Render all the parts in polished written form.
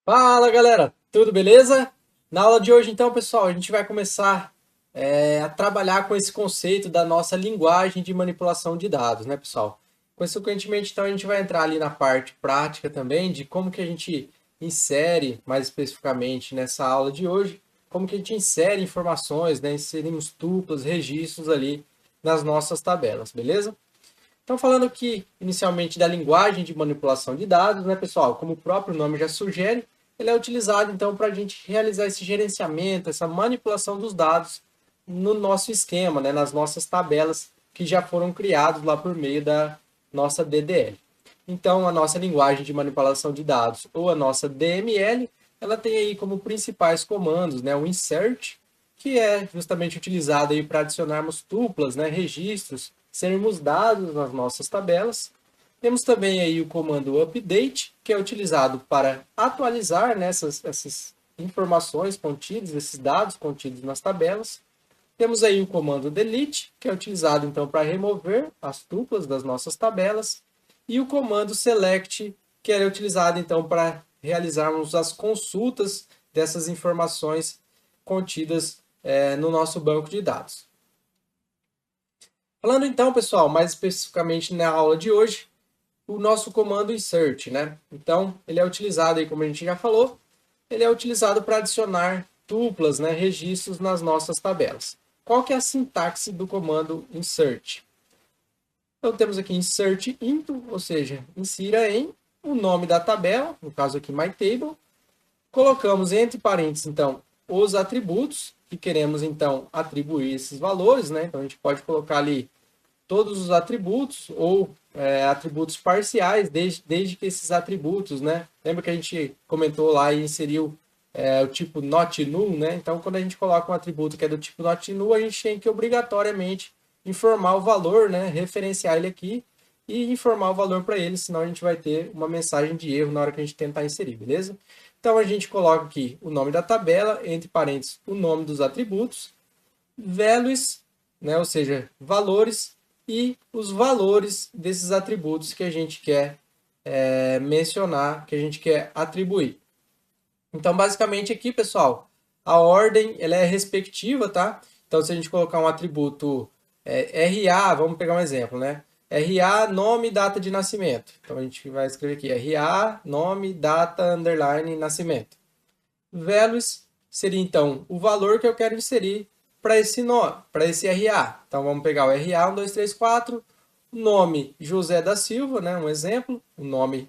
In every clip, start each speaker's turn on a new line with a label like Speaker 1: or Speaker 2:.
Speaker 1: Fala galera, tudo beleza? Na aula de hoje então, pessoal, a gente vai começar a trabalhar com esse conceito da nossa linguagem de manipulação de dados, né, pessoal? Consequentemente, então, a gente vai entrar ali na parte prática também de como que a gente insere, mais especificamente nessa aula de hoje, como que a gente insere informações, né, inserimos tuplas, registros ali nas nossas tabelas, beleza? Então, falando aqui inicialmente da linguagem de manipulação de dados, né, pessoal? Como o próprio nome já sugere, ele é utilizado então para a gente realizar esse gerenciamento, essa manipulação dos dados no nosso esquema, né, nas nossas tabelas que já foram criados lá por meio da nossa DDL. Então, a nossa linguagem de manipulação de dados, ou a nossa DML, ela tem aí como principais comandos, né, o insert, que é justamente utilizado aí para adicionarmos tuplas, né, registros, sermos dados nas nossas tabelas. Temos também aí o comando update, que é utilizado para atualizar, né, essas informações contidas, esses dados contidos nas tabelas. Temos aí o comando delete, que é utilizado então para remover as tuplas das nossas tabelas, e o comando select, que é utilizado então para realizarmos as consultas dessas informações contidas no nosso banco de dados. Falando então, pessoal, mais especificamente na aula de hoje, o nosso comando insert, né? Então, ele é utilizado aí, como a gente já falou, ele é utilizado para adicionar tuplas, né, registros nas nossas tabelas. Qual que é a sintaxe do comando insert? Então, temos aqui insert into, ou seja, insira em o nome da tabela, no caso aqui myTable. Colocamos entre parênteses, então, os atributos que queremos, então, atribuir esses valores, né? Então, a gente pode colocar ali todos os atributos ou atributos parciais, desde que esses atributos, né? Lembra que a gente comentou lá e inseriu o tipo not null, né? Então, quando a gente coloca um atributo que é do tipo not null, a gente tem que obrigatoriamente informar o valor, né? Referenciar ele aqui e informar o valor para ele, senão a gente vai ter uma mensagem de erro na hora que a gente tentar inserir, beleza? Então, a gente coloca aqui o nome da tabela, entre parênteses, o nome dos atributos, values, né? Ou seja, valores, e os valores desses atributos que a gente quer mencionar, que a gente quer atribuir. Então, basicamente aqui, pessoal, a ordem ela é respectiva, tá? Então, se a gente colocar um atributo RA, vamos pegar um exemplo, né? RA, nome, data de nascimento. Então, a gente vai escrever aqui RA, nome, data, underline, nascimento. Values seria, então, o valor que eu quero inserir para esse nome, para esse RA. Então, vamos pegar o RA 1234, o nome José da Silva, né? Um exemplo, o nome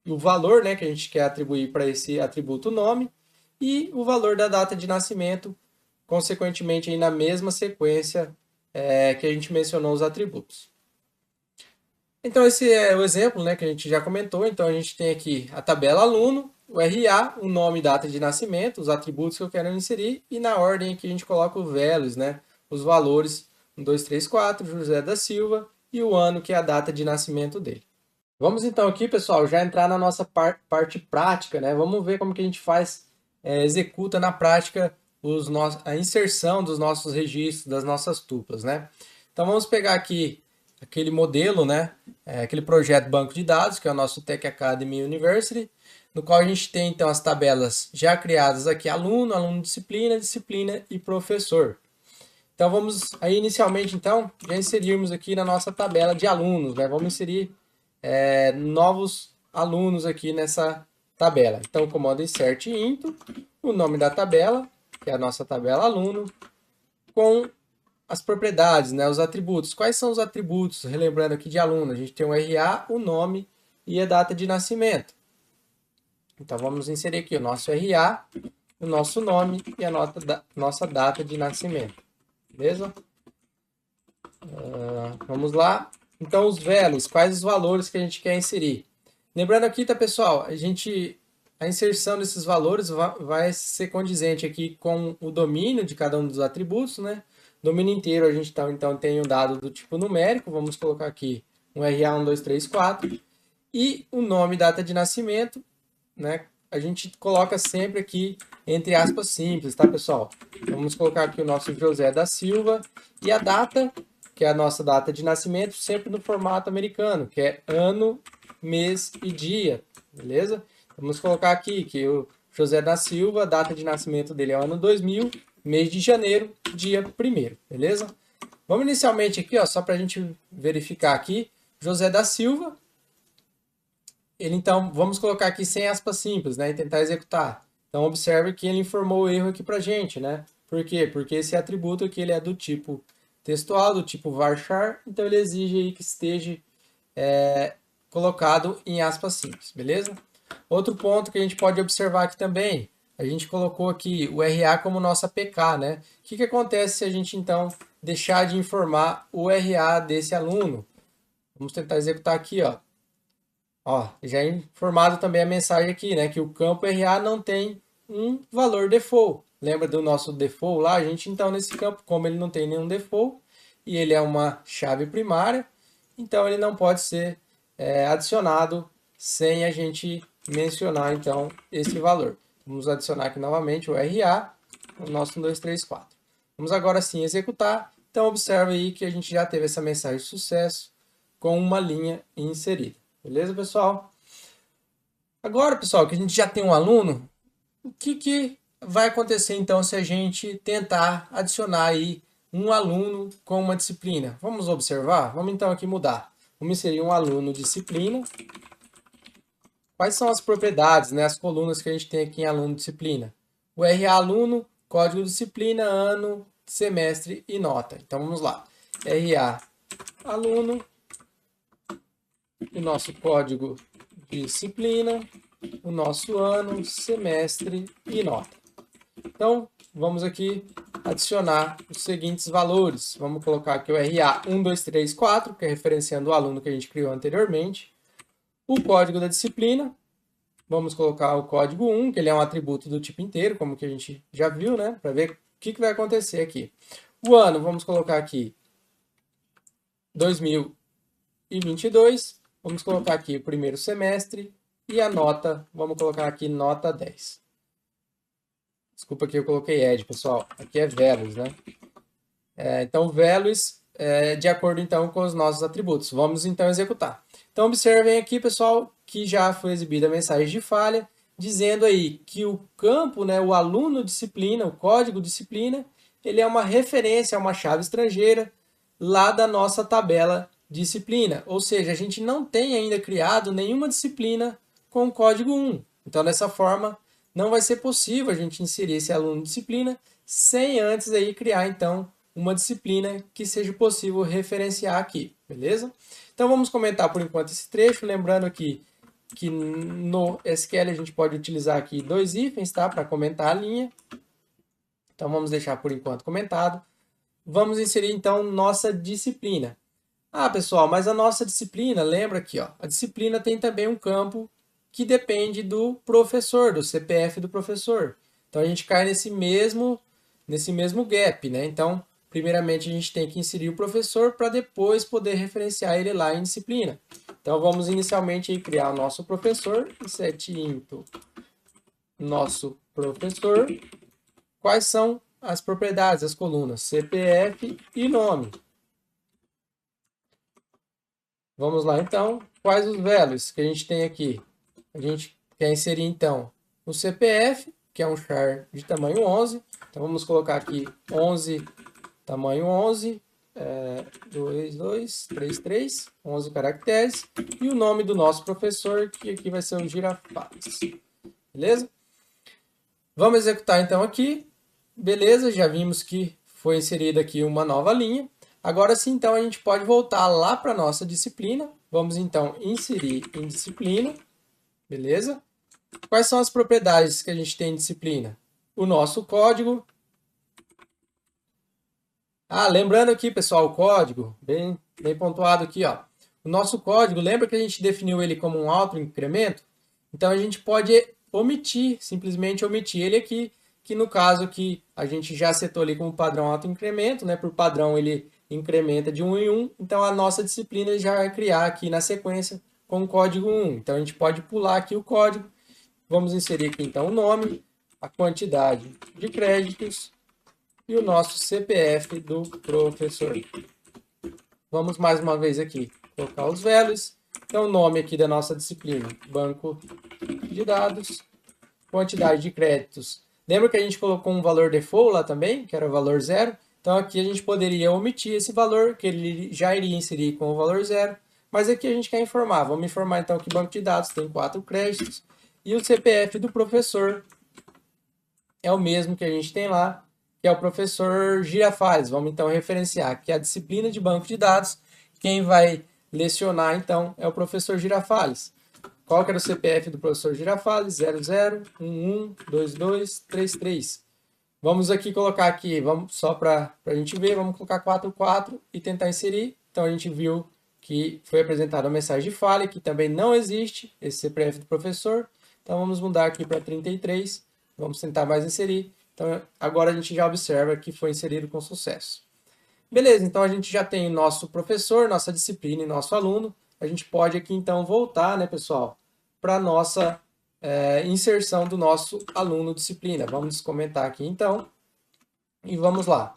Speaker 1: o valor, né, que a gente quer atribuir para esse atributo nome, e o valor da data de nascimento, consequentemente, aí na mesma sequência que a gente mencionou os atributos. Então, esse é o exemplo, né, que a gente já comentou. Então, a gente tem aqui a tabela aluno, o RA, o nome e data de nascimento, os atributos que eu quero inserir, e na ordem aqui a gente coloca o values, né, os valores 1, 2, 3, 4, José da Silva, e o ano, que é a data de nascimento dele. Vamos então aqui, pessoal, já entrar na nossa parte prática, né? Vamos ver como que a gente faz, executa na prática a inserção dos nossos registros, das nossas tuplas, né? Então vamos pegar aqui aquele modelo, né? Aquele projeto banco de dados, que é o nosso Tech Academy University, no qual a gente tem então as tabelas já criadas aqui, aluno, aluno disciplina, disciplina e professor. Então vamos aí inicialmente então já inserirmos aqui na nossa tabela de alunos, né? Vamos inserir novos alunos aqui nessa tabela. Então, o comando insert into, o nome da tabela, que é a nossa tabela aluno, com as propriedades, né, os atributos. Quais são os atributos? Relembrando aqui de aluno, a gente tem o RA, o nome e a data de nascimento. Então, vamos inserir aqui o nosso RA, o nosso nome e a nossa data de nascimento. Beleza? Vamos lá. Então, os values, quais os valores que a gente quer inserir? Lembrando aqui, tá, pessoal? A inserção desses valores vai ser condizente aqui com o domínio de cada um dos atributos, né? Domínio inteiro a gente então tem um dado do tipo numérico, vamos colocar aqui um RA 1234, e o nome e data de nascimento, né? A gente coloca sempre aqui entre aspas simples, tá, pessoal? Vamos colocar aqui o nosso José da Silva e a data, que é a nossa data de nascimento, sempre no formato americano, que é ano, mês e dia, beleza? Vamos colocar aqui que o José da Silva, a data de nascimento dele é o ano 2000, mês de janeiro, dia 1º, beleza? Vamos inicialmente aqui, ó, só para a gente verificar aqui, José da Silva, ele então, vamos colocar aqui sem aspas simples, né, e tentar executar. Então, observe que ele informou o erro aqui para a gente, né? Por quê? Porque esse atributo aqui ele é do tipo textual, do tipo varchar, então ele exige aí que esteja colocado em aspas simples, beleza? Outro ponto que a gente pode observar aqui também, a gente colocou aqui o RA como nossa PK, né? O que acontece se a gente então deixar de informar o RA desse aluno? Vamos tentar executar aqui, ó. Ó, já é informado também a mensagem aqui, né? Que o campo RA não tem um valor default. Lembra do nosso default lá? A gente então nesse campo, como ele não tem nenhum default e ele é uma chave primária, então ele não pode ser adicionado sem a gente mencionar então esse valor. Vamos adicionar aqui novamente o RA, o nosso 1, 2, 3, 4. Vamos agora sim executar. Então observe aí que a gente já teve essa mensagem de sucesso com uma linha inserida. Beleza, pessoal? Agora, pessoal, que a gente já tem um aluno, o que vai acontecer então se a gente tentar adicionar aí um aluno com uma disciplina? Vamos observar? Vamos então aqui mudar. Vamos inserir um aluno disciplina. Quais são as propriedades, né, as colunas que a gente tem aqui em aluno disciplina? O RA aluno, código disciplina, ano, semestre e nota. Então vamos lá. RA aluno, o nosso código disciplina, o nosso ano, semestre e nota. Então, vamos aqui adicionar os seguintes valores. Vamos colocar aqui o RA 1, 2, 3, 4, que é referenciando o aluno que a gente criou anteriormente. O código da disciplina, vamos colocar o código 1, que ele é um atributo do tipo inteiro, como que a gente já viu, né? Para ver o que vai acontecer aqui. O ano, vamos colocar aqui 2022. Vamos colocar aqui o primeiro semestre. E a nota, vamos colocar aqui nota 10. Desculpa que eu coloquei ed, pessoal. Aqui é values, né? Então, values de acordo então com os nossos atributos. Vamos então executar. Então, observem aqui, pessoal, que já foi exibida a mensagem de falha, dizendo aí que o campo, né, o aluno disciplina, o código disciplina, ele é uma referência a uma chave estrangeira lá da nossa tabela disciplina. Ou seja, a gente não tem ainda criado nenhuma disciplina com o código 1. Então, dessa forma, não vai ser possível a gente inserir esse aluno disciplina sem antes aí criar, então, uma disciplina que seja possível referenciar aqui, beleza? Então, vamos comentar por enquanto esse trecho, lembrando aqui que no SQL a gente pode utilizar aqui 2 hífens, tá? Para comentar a linha. Então, vamos deixar por enquanto comentado. Vamos inserir, então, nossa disciplina. Ah, pessoal, mas a nossa disciplina, lembra aqui, ó, a disciplina tem também um campo que depende do professor, do CPF do professor. Então, a gente cai nesse mesmo gap, né? Então, primeiramente, a gente tem que inserir o professor para depois poder referenciar ele lá em disciplina. Então, vamos inicialmente aí criar o nosso professor, set into nosso professor. Quais são as propriedades, as colunas? CPF e nome. Vamos lá, então. Quais os values que a gente tem aqui? A gente quer inserir, então, o CPF, que é um char de tamanho 11. Então, vamos colocar aqui 11, tamanho 11, 2, 2, 3, 3, 11 caracteres. E o nome do nosso professor, que aqui vai ser o Girafales. Beleza? Vamos executar, então, aqui. Beleza, já vimos que foi inserida aqui uma nova linha. Agora sim, então, a gente pode voltar lá para a nossa disciplina. Vamos, então, inserir em disciplina. Beleza? Quais são as propriedades que a gente tem em disciplina? O nosso código. Ah, lembrando aqui, pessoal, o código, bem pontuado aqui, ó. O nosso código, lembra que a gente definiu ele como um autoincremento? Então, a gente pode omitir, simplesmente omitir ele aqui, que no caso que a gente já setou ali como padrão autoincremento, né? Por padrão ele incrementa de 1 em 1, então a nossa disciplina já vai criar aqui na sequência com o código 1. Então, a gente pode pular aqui o código. Vamos inserir aqui, então, o nome, a quantidade de créditos e o nosso CPF do professor. Vamos mais uma vez aqui colocar os values. Então, o nome aqui da nossa disciplina, banco de dados, quantidade de créditos. Lembra que a gente colocou um valor default lá também, que era o valor 0? Então, aqui a gente poderia omitir esse valor, que ele já iria inserir com o valor 0. Mas aqui a gente quer informar. Vamos informar, então, que o banco de dados tem 4 créditos. E o CPF do professor é o mesmo que a gente tem lá, que é o professor Girafales. Vamos, então, referenciar que a disciplina de banco de dados, quem vai lecionar, então, é o professor Girafales. Qual que era o CPF do professor Girafales? 00112233. Vamos aqui colocar aqui, vamos só para a gente ver, vamos colocar 44 e tentar inserir. Então a gente viu que foi apresentada uma mensagem de falha, que também não existe esse CPF do professor. Então vamos mudar aqui para 33, vamos tentar mais inserir. Então agora a gente já observa que foi inserido com sucesso. Beleza, então a gente já tem nosso professor, nossa disciplina e nosso aluno. A gente pode aqui então voltar, né, pessoal, para a nossa inserção do nosso aluno disciplina. Vamos comentar aqui então e vamos lá.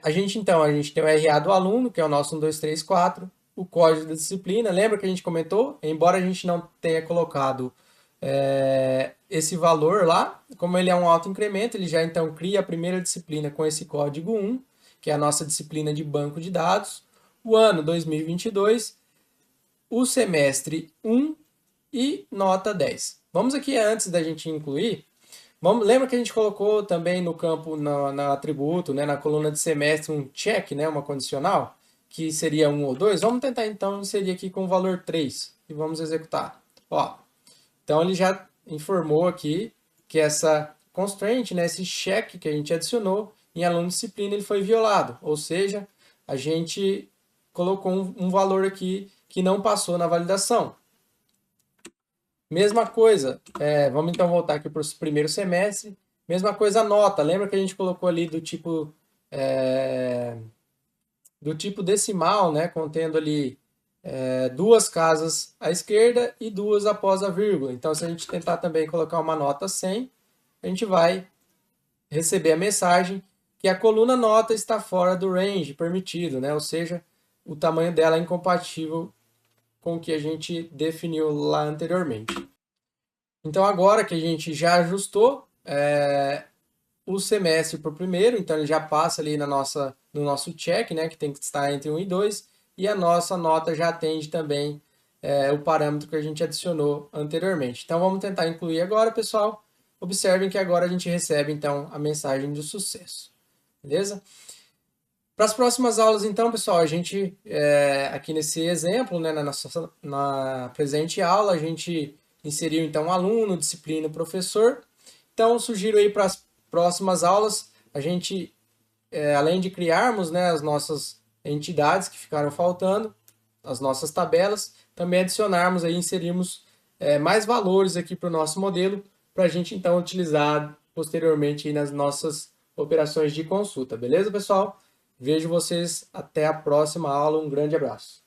Speaker 1: A gente tem o RA do aluno, que é o nosso 1, 2, 3, 4, o código da disciplina. Lembra que a gente comentou? Embora a gente não tenha colocado esse valor lá, como ele é um autoincremento, ele já então cria a primeira disciplina com esse código 1, que é a nossa disciplina de banco de dados, o ano 2022, o semestre 1 e nota 10. Vamos aqui, antes da gente incluir, lembra que a gente colocou também no campo, na atributo, né, na coluna de semestre, um check, né, uma condicional, que seria 1 ou 2. Vamos tentar então inserir aqui com o valor 3 e vamos executar. Ó, então ele já informou aqui que essa constraint, né, esse check que a gente adicionou em aluno disciplina, ele foi violado, ou seja, a gente colocou um valor aqui que não passou na validação. Mesma coisa, vamos então voltar aqui para o primeiro semestre. Mesma coisa a nota. Lembra que a gente colocou ali do tipo decimal, né? Contendo ali duas casas à esquerda e duas após a vírgula. Então, se a gente tentar também colocar uma nota 100, a gente vai receber a mensagem que a coluna nota está fora do range permitido, né? Ou seja, o tamanho dela é incompatível com o que a gente definiu lá anteriormente. Então, agora que a gente já ajustou o semestre para o primeiro, então ele já passa ali no nosso check, né, que tem que estar entre 1 e 2, e a nossa nota já atende também o parâmetro que a gente adicionou anteriormente. Então, vamos tentar incluir agora, pessoal. Observem que agora a gente recebe, então, a mensagem de sucesso. Beleza? Para as próximas aulas, então, pessoal, a gente, aqui nesse exemplo, né, na presente aula, a gente inseriu, então, aluno, disciplina, professor. Então, sugiro aí para as próximas aulas, a gente, além de criarmos, né, as nossas entidades que ficaram faltando, as nossas tabelas, também adicionarmos aí, inserirmos mais valores aqui para o nosso modelo, para a gente, então, utilizar posteriormente aí nas nossas operações de consulta. Beleza, pessoal? Vejo vocês até a próxima aula. Um grande abraço.